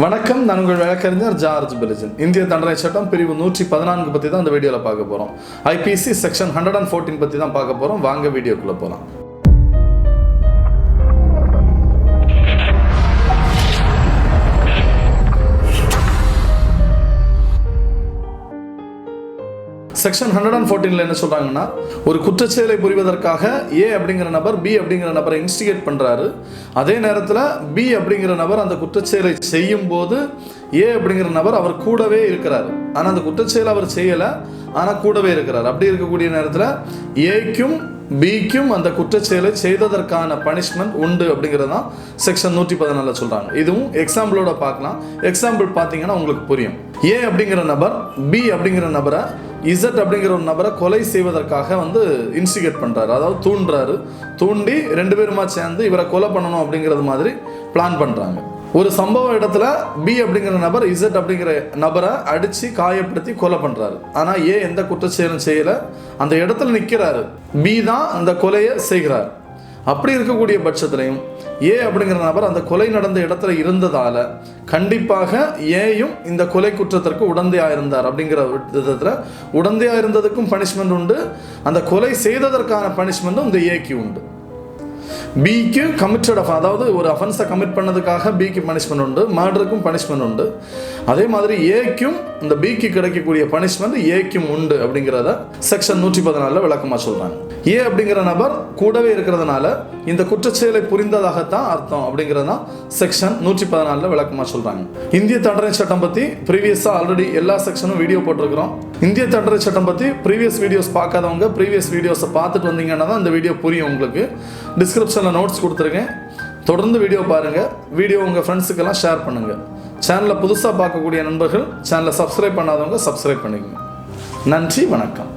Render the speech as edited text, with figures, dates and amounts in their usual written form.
வணக்கம், நான் உங்கள் வழக்கறிஞர் ஜார்ஜ் பெலிஜன். இந்திய தண்டனை சட்டம் பிரிவு 114 பற்றி தான் இந்த வீடியோவில் பார்க்க போகிறோம். IPC Section 114 பற்றி தான் பார்க்க போகிறோம். வாங்க வீடியோக்குள்ளே போகலாம். செக்ஷன் 114 என்ன சொல்றாங்கன்னா, ஒரு குற்றச்செயலை புரிவதற்காக ஏ அப்படிங்கிற நபர் பி அப்படிங்கிற நபரை இன்ஸ்டிகேட் பண்றாரு. அதே நேரத்தில் பி அப்படிங்கிற நபர் அந்த குற்றச்செயலை செய்யும் போது ஏ அப்படிங்கிற நபர் அவர் கூடவே இருக்கிறார். ஆனால் அந்த குற்றச்செயலை அவர் செய்யலை, ஆனால் கூடவே இருக்கிறார். அப்படி இருக்கக்கூடிய நேரத்தில் ஏக்கும் பிக்கும் அந்த குற்றச்செயலை செய்ததற்கான பனிஷ்மெண்ட் உண்டு அப்படிங்கிறது தான் செக்ஷன் 114 சொல்றாங்க. இதுவும் எக்ஸாம்பிளோட பார்க்கலாம். எக்ஸாம்பிள் பார்த்தீங்கன்னா உங்களுக்கு புரியும். ஏ அப்படிங்கிற நபர் பி அப்படிங்கிற நபரை இசட் அப்படிங்கிற ஒரு நபரை கொலை செய்வதற்காக இன்ஸ்டிகேட் பண்ணுறாரு, அதாவது தூண்டுறாரு. தூண்டி ரெண்டு பேருமா சேர்ந்து இவரை கொலை பண்ணணும் அப்படிங்கிறது மாதிரி பிளான் பண்ணுறாங்க. ஒரு சம்பவ இடத்துல பி அப்படிங்கிற நபர் இசட் அப்படிங்கிற நபரை அடித்து காயப்படுத்தி கொலை பண்ணுறாரு. ஆனால் ஏ எந்த குற்றச்செயலும் செய்யலை, அந்த இடத்துல நிற்கிறாரு. பி தான் அந்த கொலையை செய்கிறார். அப்படி இருக்கக்கூடிய பட்சத்திலையும் ஏ அப்படிங்கிற நபர் அந்த கொலை நடந்த இடத்துல இருந்ததால் கண்டிப்பாக ஏயும் இந்த கொலை குற்றத்திற்கு உடந்தையாக இருந்தார் அப்படிங்கிற விதத்தில் உடந்தையாக இருந்ததுக்கும் பனிஷ்மெண்ட் உண்டு, அந்த கொலை செய்ததற்கான பனிஷ்மெண்ட்டும் இந்த ஏக்கு உண்டு. பிக்கு கமிட்டட் அதாவது ஒரு அஃபென்ஸை கமிட் பண்ணதுக்காக பிக்கு பனிஷ்மெண்ட் உண்டு, மர்டருக்கும் பனிஷ்மெண்ட் உண்டு. அதே மாதிரி ஏக்கும் இந்த பிக்கு கிடைக்கக்கூடிய பனிஷ்மெண்ட் ஏக்கும் உண்டு அப்படிங்கிறத செக்ஷன் 114 விளக்கமாக சொல்றாங்க. ஏ அப்படிங்கிற நபர் கூடவே இருக்கிறதுனால இந்த குற்றச்செயலை புரிந்ததாகத்தான் அர்த்தம் அப்படிங்கிறதான் செக்ஷன் 114 விளக்கமாக சொல்றாங்க. இந்திய தண்டனை சட்டம் பற்றி ப்ரீவியஸாக ஆல்ரெடி எல்லா செக்ஷனும் வீடியோ போட்டிருக்கிறோம். இந்திய தண்டனை சட்டம் பற்றி ப்ரீவியஸ் வீடியோஸ் பார்க்காதவங்க ப்ரீவியஸ் வீடியோஸை பார்த்துட்டு வந்தீங்கன்னா தான் இந்த வீடியோ புரியும் உங்களுக்கு. டிஸ்கிரிப்ஷனில் நோட்ஸ் கொடுத்துருக்கேன், தொடர்ந்து வீடியோ பாருங்கள். வீடியோ உங்கள் ஃப்ரெண்ட்ஸுக்கெல்லாம் ஷேர் பண்ணுங்கள். சேனலை புதுசாக பார்க்கக்கூடிய நண்பர்கள் சேனலை சப்ஸ்கிரைப் பண்ணாதவங்க சப்ஸ்கிரைப் பண்ணிக்கங்க. நன்றி, வணக்கம்.